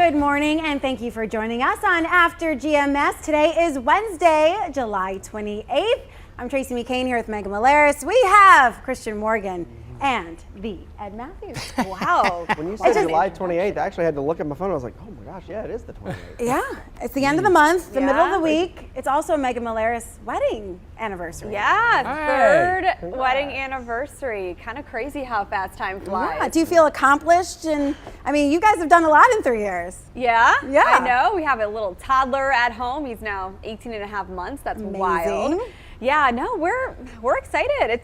Good morning, and thank you for joining us on After GMS. Today is Wednesday, July 28th. I'm Tracy McCain here with Megan Malaris. We have Christian Morgan and the Ed Matthews. Wow. When you said July 28th, I actually had to look at my phone. I was like, oh my gosh, yeah, it is the 28th. Yeah, it's the end of the month, the middle of the week. It's also Megan Malaris' wedding anniversary. Yeah, third wedding anniversary. Kind of crazy how fast time flies. Yeah. Do you feel accomplished? And I mean, you guys have done a lot in 3 years. Yeah, Yeah. I know. We have a little toddler at home. He's now 18 and a half months. That's wild. Yeah, no, we're excited.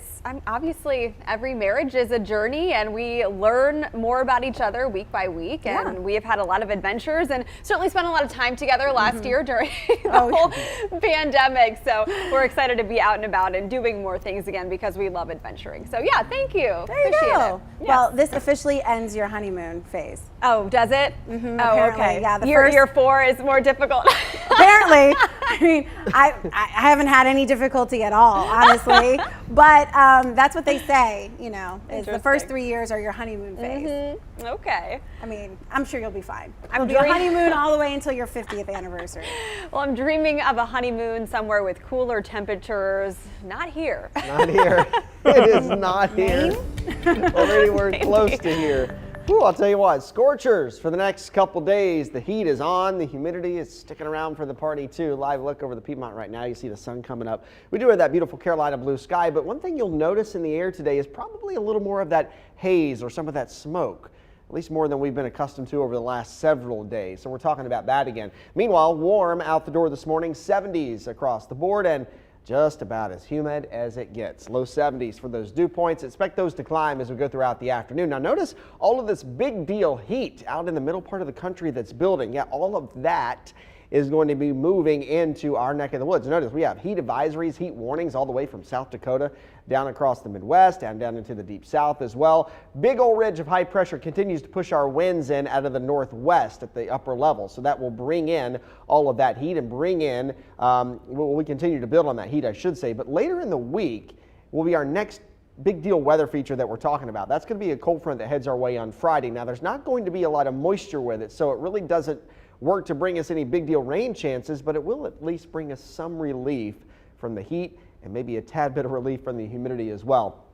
Obviously every marriage is a journey, and we learn more about each other week by week. And we have had a lot of adventures, and certainly spent a lot of time together last year during the whole pandemic. So we're excited to be out and about and doing more things again because we love adventuring. So yeah, thank you. There you go. Yes. Well, this officially ends your honeymoon phase. Oh, does it? Oh, okay. Yeah, year 4 is more difficult. Apparently. I mean, I haven't had any difficulty at all, honestly. But that's what they say, you know, is the first 3 years are your honeymoon phase. Okay. I mean, I'm sure you'll be fine. It'll be a honeymoon all the way until your 50th anniversary. Well, I'm dreaming of a honeymoon somewhere with cooler temperatures. Not here. Not here. It is not here. Already we're close to here. Whew, I'll tell you what, scorchers for the next couple days. The heat is on, the humidity is sticking around for the party too. Live look over the Piedmont right now, you see the sun coming up. We do have that beautiful Carolina blue sky, but one thing you'll notice in the air today is probably a little more of that haze or some of that smoke. At least more than we've been accustomed to over the last several days. So we're talking about that again. Meanwhile, warm out the door this morning, 70s across the board, and just about as humid as it gets. Low 70s for those dew points. Expect those to climb as we go throughout the afternoon. Now notice all of this big deal heat out in the middle part of the country that's building. Yeah, all of that is going to be moving into our neck of the woods. Notice we have heat advisories, heat warnings all the way from South Dakota down across the Midwest and down into the deep South as well. Big old ridge of high pressure continues to push our winds in out of the northwest at the upper level. So that will bring in all of that heat and bring in, we continue to build on that heat, I should say. But later in the week will be our next big deal weather feature that we're talking about. That's going to be a cold front that heads our way on Friday. Now there's not going to be a lot of moisture with it, so it really doesn't work to bring us any big deal rain chances, but it will at least bring us some relief from the heat and maybe a tad bit of relief from the humidity as well.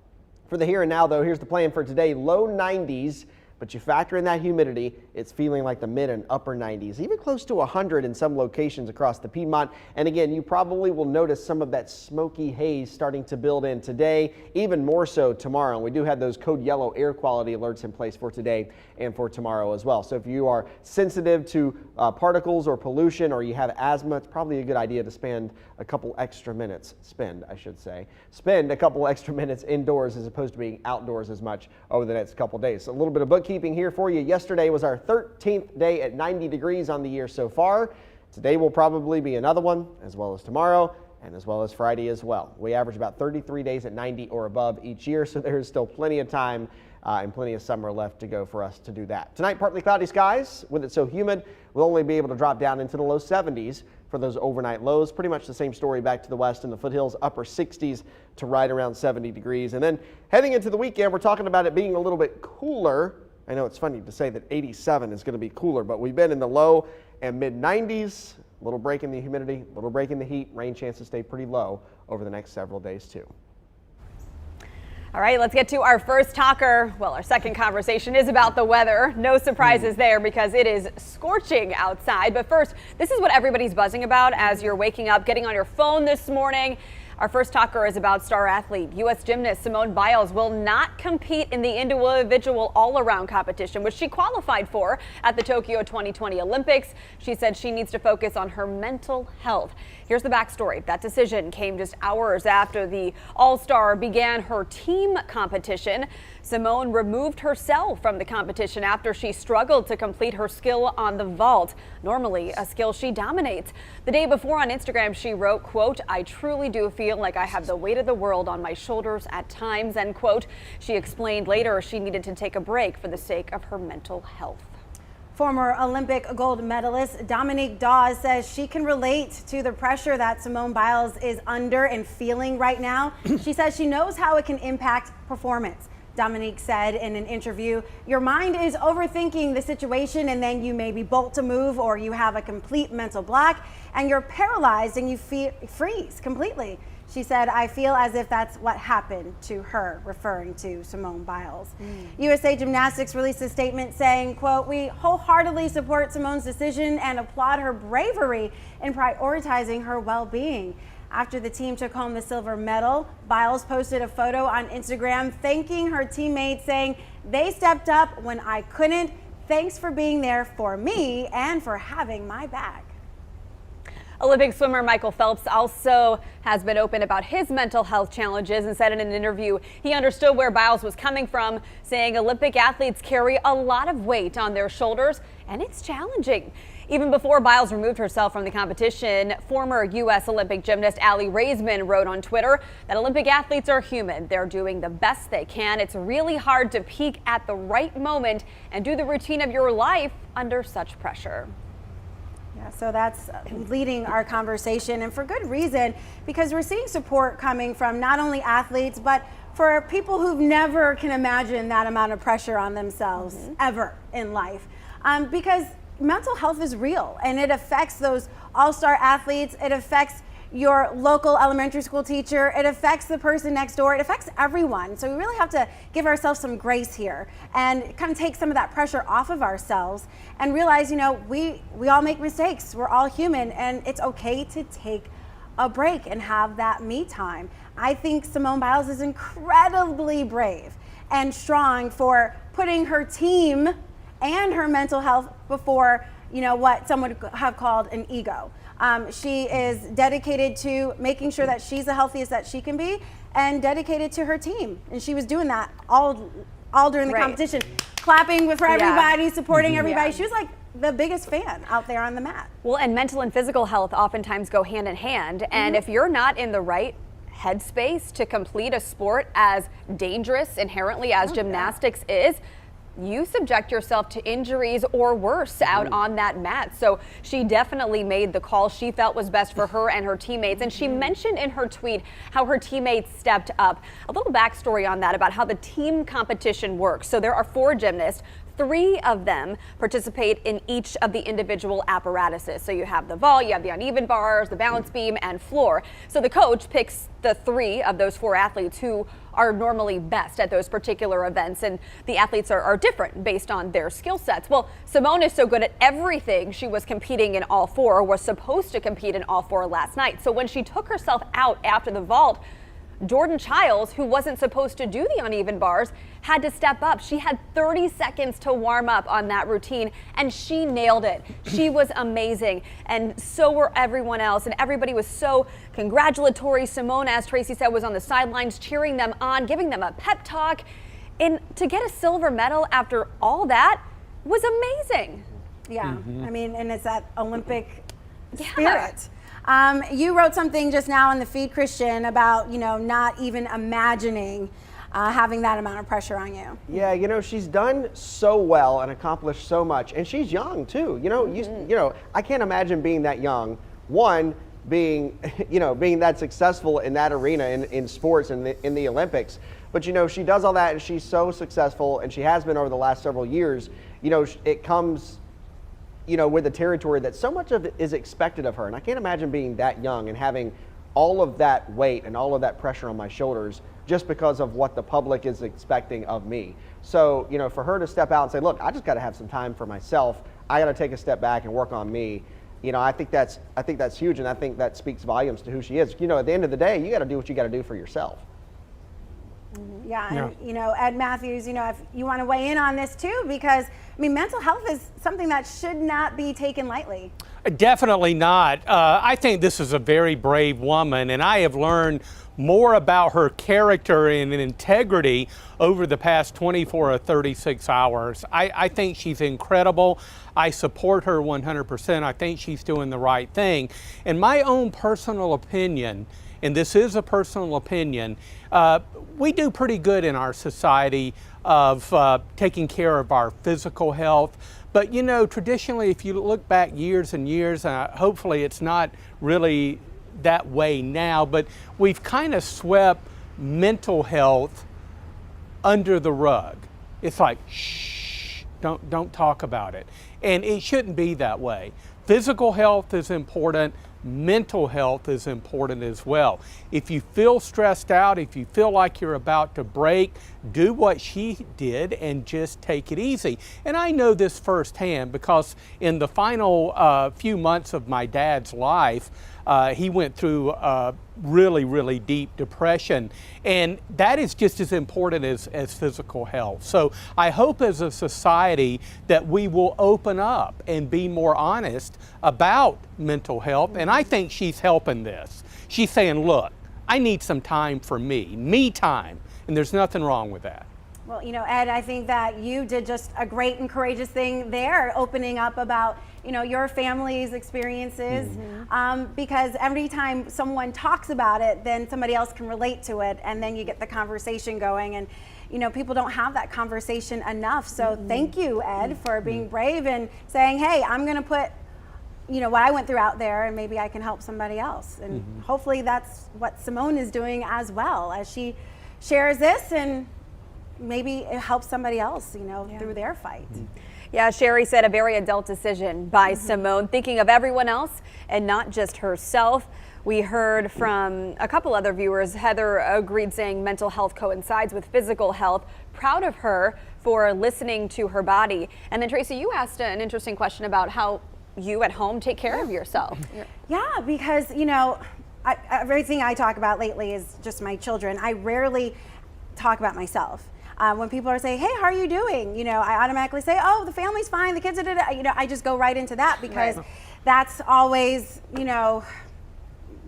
For the here and now though, here's the plan for today. Low 90s, but you factor in that humidity, it's feeling like the mid and upper 90s, even close to 100 in some locations across the Piedmont. And again, you probably will notice some of that smoky haze starting to build in today, even more so tomorrow. And we do have those code yellow air quality alerts in place for today and for tomorrow as well. So if you are sensitive to particles or pollution, or you have asthma, it's probably a good idea to spend a couple extra minutes, spend a couple extra minutes indoors as opposed to being outdoors as much over the next couple days. So a little bit of bookkeeping here for you. Yesterday was our 13th day at 90 degrees on the year so far. Today will probably be another one, as well as tomorrow and as well as Friday as well. We average about 33 days at 90 or above each year, so there's still plenty of time and plenty of summer left to go for us to do that. Tonight, partly cloudy skies. With it so humid, we'll only be able to drop down into the low 70s for those overnight lows. Pretty much the same story back to the west in the foothills, upper 60s to right around 70 degrees. And then heading into the weekend, we're talking about it being a little bit cooler. I know it's funny to say that 87 is going to be cooler, but we've been in the low and mid 90s. A little break in the humidity, a little break in the heat. Rain chances stay pretty low over the next several days too. All right, let's get to our first talker. Well, our second conversation is about the weather. No surprises there because it is scorching outside. But first, this is what everybody's buzzing about as you're waking up, getting on your phone this morning. Our first talker is about star athlete. U.S. gymnast Simone Biles will not compete in the individual all-around competition, which she qualified for at the Tokyo 2020 Olympics. She said she needs to focus on her mental health. Here's the backstory. That decision came just hours after the All-Star began her team competition. Simone removed herself from the competition after she struggled to complete her skill on the vault, normally a skill she dominates. The day before on Instagram, she wrote, quote, "I truly do feel like I have the weight of the world on my shoulders at times," end quote. She explained later she needed to take a break for the sake of her mental health. Former Olympic gold medalist Dominique Dawes says she can relate to the pressure that Simone Biles is under and feeling right now. She says she knows how it can impact performance. Dominique said in an interview, your mind is overthinking the situation and then you maybe bolt to move, or you have a complete mental block and you're paralyzed and you freeze completely. She said, I feel as if that's what happened to her, referring to Simone Biles. USA Gymnastics released a statement saying, quote, we wholeheartedly support Simone's decision and applaud her bravery in prioritizing her well-being. After the team took home the silver medal, Biles posted a photo on Instagram thanking her teammates, saying, they stepped up when I couldn't. Thanks for being there for me and for having my back. Olympic swimmer Michael Phelps also has been open about his mental health challenges and said in an interview he understood where Biles was coming from, saying Olympic athletes carry a lot of weight on their shoulders and it's challenging. Even before Biles removed herself from the competition, former U.S. Olympic gymnast Aly Raisman wrote on Twitter that Olympic athletes are human. They're doing the best they can. It's really hard to peak at the right moment and do the routine of your life under such pressure. Yeah, so that's leading our conversation, and for good reason, because we're seeing support coming from not only athletes, but for people who never can imagine that amount of pressure on themselves ever in life. Because mental health is real and it affects those all-star athletes. It affects your local elementary school teacher. It affects the person next door. It affects everyone. So we really have to give ourselves some grace here and kind of take some of that pressure off of ourselves and realize, you know, we all make mistakes. We're all human, and it's okay to take a break and have that me time. I think Simone Biles is incredibly brave and strong for putting her team and her mental health before, you know, what some would have called an ego. She is dedicated to making sure that she's the healthiest that she can be and dedicated to her team. And she was doing that all during the competition, clapping for everybody, supporting everybody. She was like the biggest fan out there on the mat. Well, and mental and physical health oftentimes go hand in hand. And if you're not in the right headspace to complete a sport as dangerous inherently as gymnastics is, you subject yourself to injuries or worse out on that mat. So she definitely made the call she felt was best for her and her teammates. And she mentioned in her tweet how her teammates stepped up. A little backstory on that about how the team competition works. So there are 4 gymnasts. 3 of them participate in each of the individual apparatuses. So you have the vault, you have the uneven bars, the balance beam, and floor. So the coach picks the 3 of those 4 athletes who are normally best at those particular events, and the athletes are different based on their skill sets. Well, Simone is so good at everything, she was competing in all 4, or was supposed to compete in all 4 last night. So when she took herself out after the vault, Jordan Childs, who wasn't supposed to do the uneven bars, had to step up. She had 30 seconds to warm up on that routine, and she nailed it. She was amazing, and so were everyone else, and everybody was so congratulatory. Simone, as Tracy said, was on the sidelines cheering them on, giving them a pep talk. And to get a silver medal after all that was amazing. Yeah, I mean, and it's that Olympic spirit. You wrote something just now in the feed, Christian, about, you know, not even imagining having that amount of pressure on you. Yeah, you know, she's done so well and accomplished so much, and she's young too. You know, you know, I can't imagine being that young. One, being, you know, being that successful in that arena in sports and in the Olympics. But you know, she does all that, and she's so successful, and she has been over the last several years. You know, it comes, you know, with the territory that so much of it is expected of her. And I can't imagine being that young and having all of that weight and all of that pressure on my shoulders just because of what the public is expecting of me. So, you know, for her to step out and say, look, I just got to have some time for myself. I got to take a step back and work on me. You know, I think that's huge, and I think that speaks volumes to who she is. You know, at the end of the day, you got to do what you got to do for yourself. Yeah, and you know, Ed Matthews, you know, if you want to weigh in on this too, because I mean, mental health is something that should not be taken lightly. Definitely not. I think this is a very brave woman, and I have learned more about her character and integrity over the past 24 or 36 hours. I think she's incredible. I support her 100%. I think she's doing the right thing. In my own personal opinion, and this is a personal opinion, we do pretty good in our society of taking care of our physical health. But you know, traditionally, if you look back years and years, hopefully it's not really that way now, but we've kind of swept mental health under the rug. It's like, shh, don't talk about it. And it shouldn't be that way. Physical health is important. Mental health is important as well. If you feel stressed out, if you feel like you're about to break, do what she did and just take it easy. And I know this firsthand because in the final few months of my dad's life, he went through really deep depression, and that is just as important as physical health. So I hope as a society that we will open up and be more honest about mental health, and I think she's helping this. She's saying, look, I need some time for me time, and there's nothing wrong with that. Well, you know, Ed, I think that you did just a great and courageous thing there, opening up about, you know, your family's experiences, because every time someone talks about it, then somebody else can relate to it, and then you get the conversation going. And, you know, people don't have that conversation enough. So thank you, Ed, for being brave and saying, hey, I'm going to put, you know, what I went through out there, and maybe I can help somebody else. And hopefully that's what Simone is doing as well, as she shares this, and maybe it helps somebody else, you know, through their fight. Yeah, Sherry said a very adult decision by Simone, thinking of everyone else and not just herself. We heard from a couple other viewers. Heather agreed, saying mental health coincides with physical health. Proud of her for listening to her body. And then Tracy, you asked an interesting question about how you at home take care of yourself. Yeah, because, you know, everything I talk about lately is just my children. I rarely talk about myself. When people are saying, hey, how are you doing? You know, I automatically say, oh, the family's fine, the kids are, you know, I just go right into that because that's always, you know,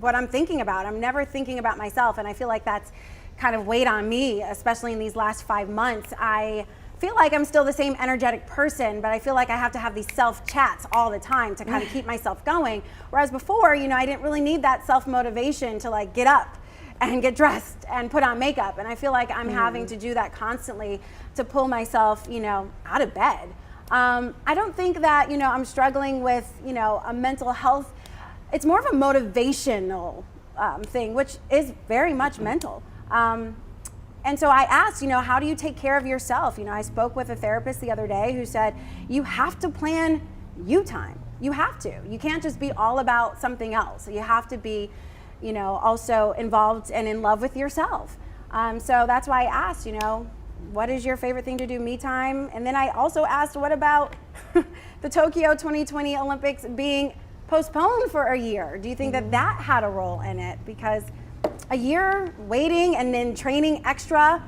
what I'm thinking about. I'm never thinking about myself, and I feel like that's kind of weighed on me, especially in these last 5 months. I feel like I'm still the same energetic person, but I feel like I have to have these self-chats all the time to kind of keep myself going. Whereas before, you know, I didn't really need that self-motivation to like get up and get dressed and put on makeup. And I feel like I'm having to do that constantly to pull myself, you know, out of bed. I don't think that, you know, I'm struggling with, you know, a mental health. It's more of a motivational thing, which is very much mental. And so I asked, you know, how do you take care of yourself? You know, I spoke with a therapist the other day who said, you have to plan you time. You have to. You can't just be all about something else. You have to be, you know, also involved and in love with yourself. So that's why I asked, you know, what is your favorite thing to do, me time? And then I also asked, what about the Tokyo 2020 Olympics being postponed for a year? Do you think that that had a role in it? Because a year waiting and then training extra,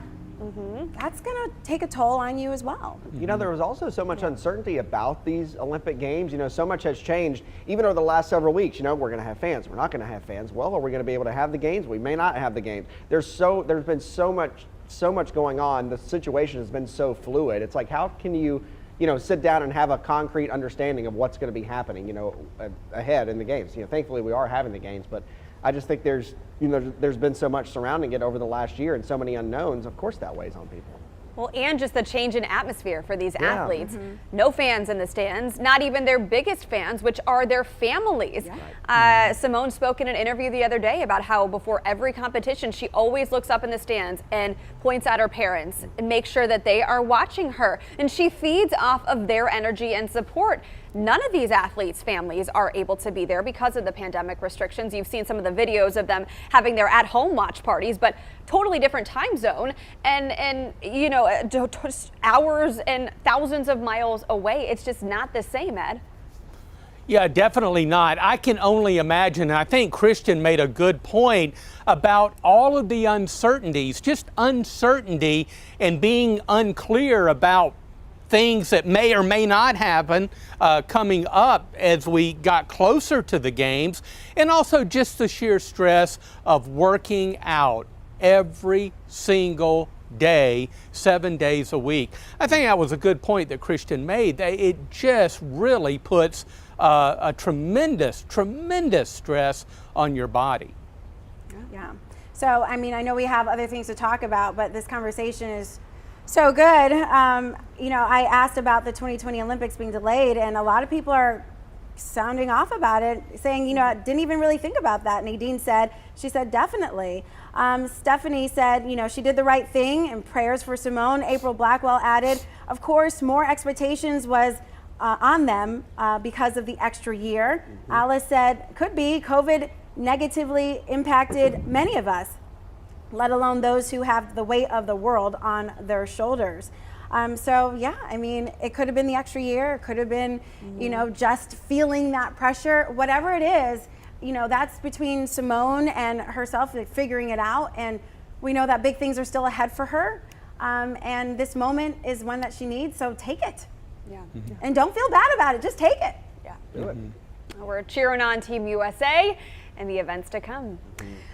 that's gonna take a toll on you as well. You know, there was also so much uncertainty about these Olympic Games. You know, so much has changed even over the last several weeks. You know, we're gonna have fans, we're not gonna have fans. Well, are we gonna be able to have the games? We may not have the games. There's been so much going on. The situation has been so fluid. It's like, how can you know, sit down and have a concrete understanding of what's gonna be happening, you know, ahead in the games? You know, thankfully we are having the games, but I just think there's been so much surrounding it over the last year and so many unknowns. Of course that weighs on people. Well, and just the change in atmosphere for these athletes. No fans in the stands, not even their biggest fans, which are their families. Simone spoke in an interview the other day about how before every competition, she always looks up in the stands and points at her parents and makes sure that they are watching her. And she feeds off of their energy and support. None of these athletes' families are able to be there because of the pandemic restrictions. You've seen some of the videos of them having their at-home watch parties, but totally different time zone and you know, hours and thousands of miles away. It's just not the same, Ed. Yeah, definitely not. I can only imagine, and I think Christian made a good point about all of the uncertainties, just uncertainty and being unclear about things that may or may not happen coming up as we got closer to the games, and also just the sheer stress of working out every single day, 7 days a week. I think that was a good point that Christian made. It just really puts a tremendous stress on your body. Yeah. So, I mean, I know we have other things to talk about, but this conversation is so good. You know, I asked about the 2020 Olympics being delayed, and a lot of people are sounding off about it, saying, you know, I didn't even really think about that. Nadine said, she said, definitely. Stephanie said, you know, she did the right thing, and prayers for Simone. April Blackwell added, of course, more expectations was on them because of the extra year. Alice said, could be COVID negatively impacted many of us, let alone those who have the weight of the world on their shoulders. So yeah, I mean, it could have been the extra year. It could have been, you know, just feeling that pressure. Whatever it is, you know, that's between Simone and herself, like, figuring it out. And we know that big things are still ahead for her. And this moment is one that she needs. So take it. Yeah. And don't feel bad about it. Just take it. Yeah. Do it. We're cheering on Team USA and the events to come.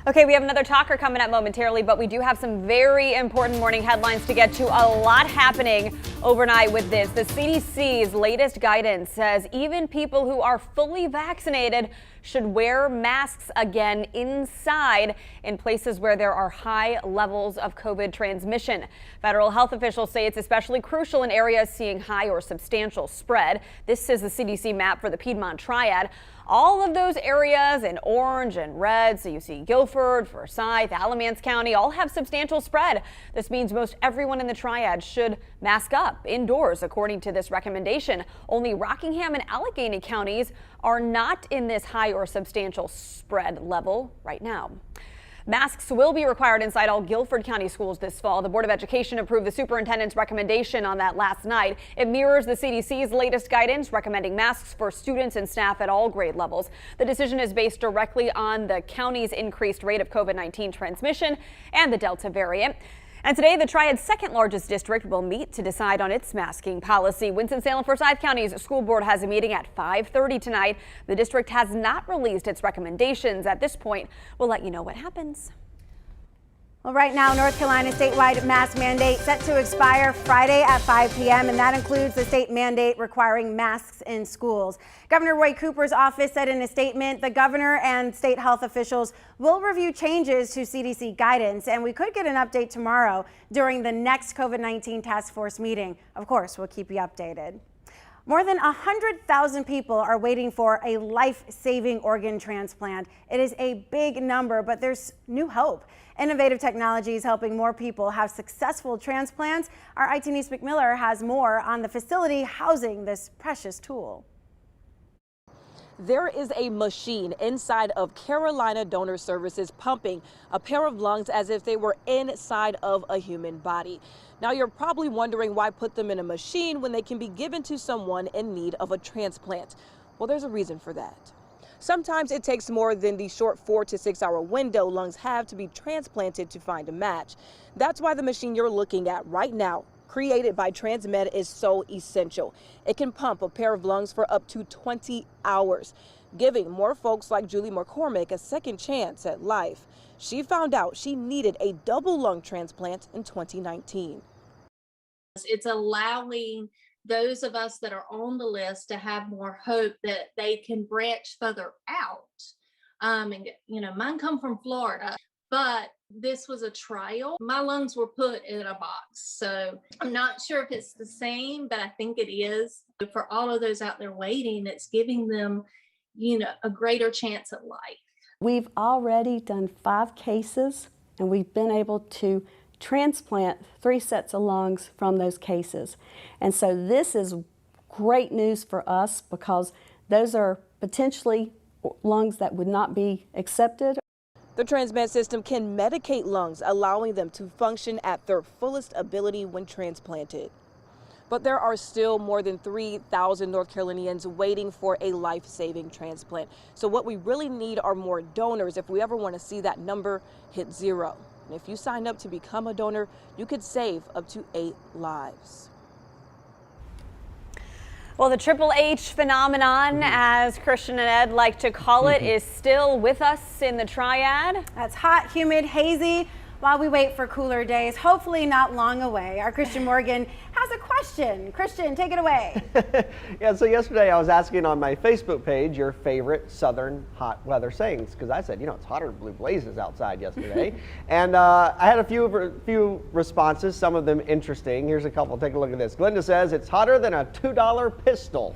Okay, we have another talker coming up momentarily, but we do have some very important morning headlines to get to. A lot happening overnight with this. The CDC's latest guidance says even people who are fully vaccinated should wear masks again inside in places where there are high levels of COVID transmission. Federal health officials say it's especially crucial in areas seeing high or substantial spread. This is the CDC map for the Piedmont Triad. All of those areas in orange and red, so you see Guilford, Forsyth, Alamance County, all have substantial spread. This means most everyone in the Triad should mask up indoors, according to this recommendation. Only Rockingham and Allegheny counties are not in this high or substantial spread level right now. Masks will be required inside all Guilford County schools this fall. The Board of Education approved the superintendent's recommendation on that last night. It mirrors the CDC's latest guidance recommending masks for students and staff at all grade levels. The decision is based directly on the county's increased rate of COVID-19 transmission and the Delta variant. And today, the Triad's second largest district will meet to decide on its masking policy. Winston-Salem Forsyth County's school board has a meeting at 5:30 tonight. The district has not released its recommendations at this point. We'll let you know what happens. Well, right now, North Carolina statewide mask mandate set to expire Friday at 5 p.m., and that includes the state mandate requiring masks in schools. Governor Roy Cooper's office said in a statement the governor and state health officials will review changes to CDC guidance, and we could get an update tomorrow during the next COVID-19 task force meeting. Of course, we'll keep you updated. More than 100,000 people are waiting for a life-saving organ transplant. It is a big number, but there's new hope. Innovative technology is helping more people have successful transplants. Our IT News McMiller has more on the facility housing this precious tool. There is a machine inside of Carolina Donor Services pumping a pair of lungs as if they were inside of a human body. Now you're probably wondering why put them in a machine when they can be given to someone in need of a transplant. Well, there's a reason for that. Sometimes it takes more than the short 4 to 6 hour window lungs have to be transplanted to find a match. That's why the machine you're looking at right now, created by TransMed, is so essential. It can pump a pair of lungs for up to 20 hours, giving more folks like Julie McCormick a second chance at life. She found out she needed a double lung transplant in 2019. It's allowing those of us that are on the list to have more hope that they can branch further out. And you know, mine come from Florida, but this was a trial. My lungs were put in a box, so I'm not sure if it's the same, but I think it is. For all of those out there waiting, it's giving them, you know, a greater chance at life. We've already done 5 cases, and we've been able to transplant 3 sets of lungs from those cases. And so this is great news for us because those are potentially lungs that would not be accepted. The TransMed system can medicate lungs, allowing them to function at their fullest ability when transplanted. But there are still more than 3,000 North Carolinians waiting for a life-saving transplant. So what we really need are more donors if we ever want to see that number hit 0. And if you sign up to become a donor, you could save up to 8 lives. Well, the Triple H phenomenon, as Christian and Ed like to call it, is still with us in the Triad. That's hot, humid, hazy, while we wait for cooler days, hopefully not long away. Our Christian Morgan has us a question. Christian, take it away. Yeah, so yesterday I was asking on my Facebook page your favorite southern hot weather sayings, because I said, it's hotter than blue blazes outside yesterday. And I had a few responses, some of them interesting. Here's a couple. Take a look at this. Glenda says, it's hotter than a $2 pistol.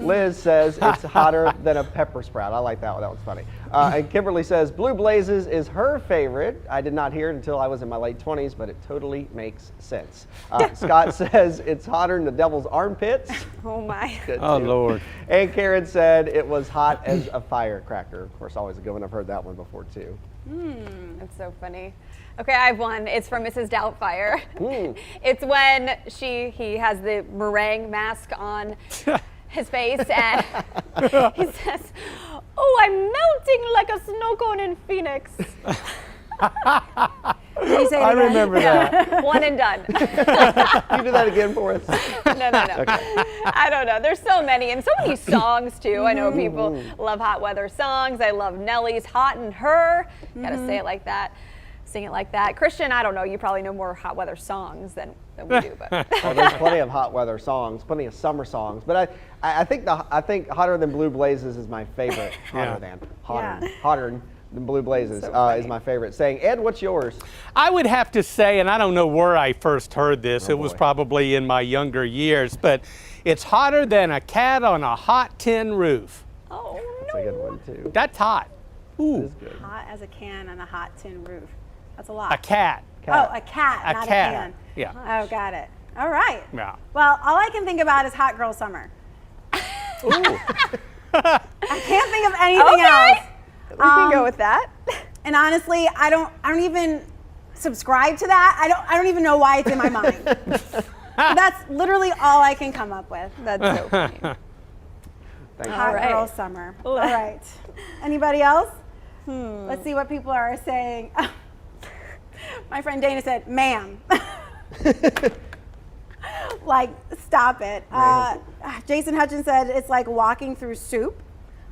Liz says, it's hotter than a pepper sprout. I like that one. That was funny. And Kimberly says, blue blazes is her favorite. I did not hear it until I was in my late 20s, but it totally makes sense. Scott says, it's hotter than the devil's armpits. Oh my. Good Oh, too. Lord. And Karen said it was hot as a firecracker. Of course, always a good one. I've heard that one before too. That's so funny. Okay, I have one. It's from Mrs. Doubtfire. It's when he has the meringue mask on his face and he says, oh, I'm melting like a snow cone in Phoenix. Can you say it I again? remember that. One and done. Can you do that again for us? No. Okay. I don't know. There's so many, and so many songs too. I know people love hot weather songs. I love Nelly's "Hot and Her." Gotta say it like that, sing it like that. Christian, I don't know. You probably know more hot weather songs than we do, but Well, there's plenty of hot weather songs, plenty of summer songs, but I think hotter than blue blazes is my favorite. Hotter than blue blazes is my favorite saying. Ed, what's yours? I would have to say, and I don't know where I first heard this, it was probably in my younger years, but it's hotter than a cat on a hot tin roof. oh That's no. a good one too. That's hot. Ooh, That's good. Hot as a can on a hot tin roof. That's a lot. a cat. Oh, a cat, A not cat. a can. Yeah. Oh, got it. All right. Yeah. Well, all I can think about is hot girl summer. Ooh. I can't think of anything else. We can go with that. And honestly, I don't even subscribe to that. I don't even know why it's in my mind. But that's literally all I can come up with. That's so funny. Thank you. Hot right. girl summer. All right. Anybody else? Let's see what people are saying. My friend Dana said, ma'am. Like, stop it. Jason Hutchins said it's like walking through soup.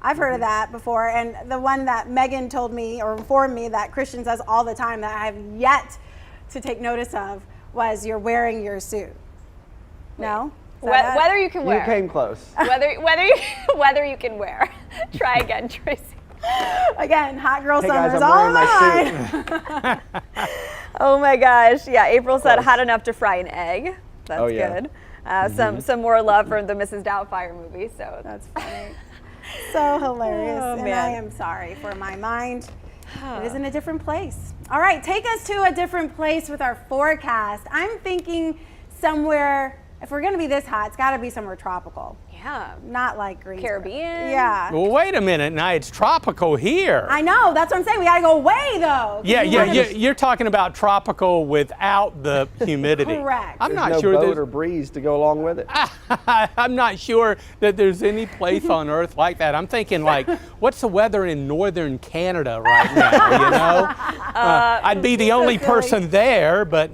I've heard of that before, and the one that Megan told me or informed me that Christian says all the time that I have yet to take notice of was you're wearing your suit. No? Is that that? Whether you can wear. You came close. Whether you can wear. Try again, Tracy. Again, hot girl Hey summer guys, is I'm all wearing mine. my suit. Oh my gosh. Yeah, April said hot enough to fry an egg. That's Oh, yeah. good. Some more love from the Mrs. Doubtfire movie. So That's funny. So hilarious. Oh, and man. I am sorry for my mind. It is in a different place. All right, take us to a different place with our forecast. I'm thinking somewhere, if we're going to be this hot, it's got to be somewhere tropical. yeah, Not like Greensboro. Caribbean. Yeah. Well, wait a minute. Now it's tropical here. I know. That's what I'm saying. We got to go away, though. Yeah, you're talking about tropical without the humidity. Correct. I'm There's not no sure boat there's, or breeze to go along with it. I'm not sure that there's any place on earth like that. I'm thinking like, what's the weather in northern Canada right now, you know? I'd be the only person there, but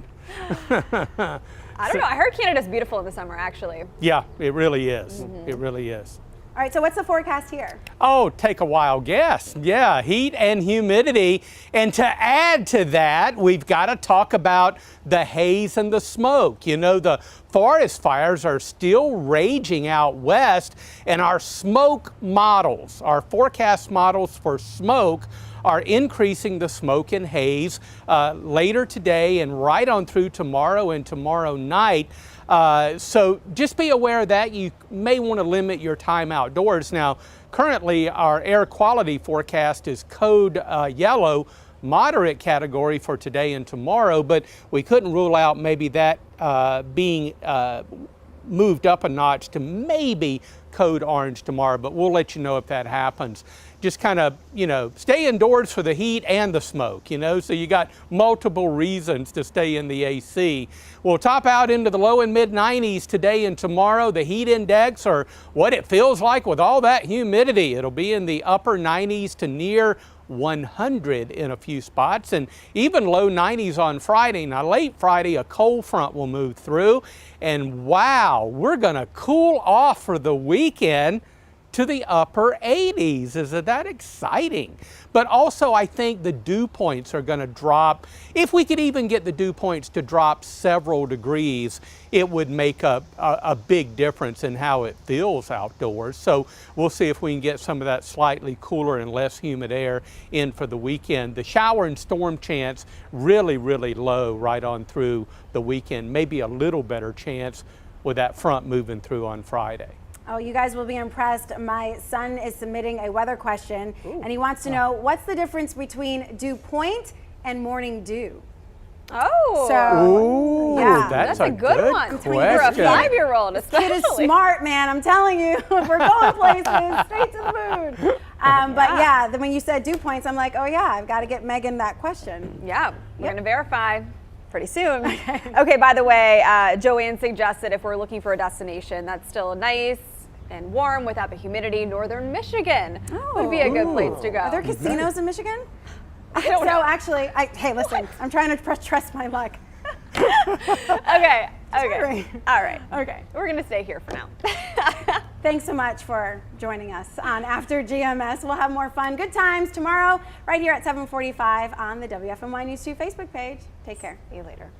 I don't know. I heard Canada's beautiful in the summer, actually. yeah, it really is. It really is. All right, so what's the forecast here? Oh, take a wild guess. Yeah, heat and humidity. And to add to that, we've got to talk about the haze and the smoke. You know, the forest fires are still raging out west, and our smoke models, our forecast models for smoke, are increasing the smoke and haze later today and right on through tomorrow and tomorrow night. So just be aware of that. You may want to limit your time outdoors. Now, currently our air quality forecast is code yellow, moderate category for today and tomorrow, but we couldn't rule out maybe that being moved up a notch to maybe code orange tomorrow, but we'll let you know if that happens. Just kind of, you know, stay indoors for the heat and the smoke, you know, so you got multiple reasons to stay in the AC. We'll top out into the low and mid 90s today and tomorrow. The heat index, or what it feels like with all that humidity, it'll be in the upper 90s to near 100 in a few spots, and even low 90s on Friday. Now, late Friday, a cold front will move through, and wow, we're going to cool off for the weekend. to the upper 80s. Isn't that exciting? But also, I think the dew points are going to drop. If we could even get the dew points to drop several degrees, it would make a big difference in how it feels outdoors. So we'll see if we can get some of that slightly cooler and less humid air in for the weekend. The shower and storm chance really, really low right on through the weekend. Maybe a little better chance with that front moving through on Friday. Oh, you guys will be impressed. My son is submitting a weather question, and he wants to know what's the difference between dew point and morning dew. Oh, So, yeah. That's a good one for a 5-year-old, especially. Kid is smart, man. I'm telling you, we're going places, straight to the moon. But yeah, then when you said dew points, I'm like, oh yeah, I've got to get Megan that question. Yeah, we're going to verify pretty soon. Okay, by the way, Joanne suggested if we're looking for a destination that's still nice and warm without the humidity, northern Michigan would be a good place to go. Are there casinos in Michigan? I don't know. Actually, hey, listen, I'm trying to trust my luck. Okay. Sorry. All right. Okay. We're going to stay here for now. Thanks so much for joining us on After GMS. We'll have more fun, good times tomorrow right here at 7:45 on the WFMY News 2 Facebook page. Take care. See you later.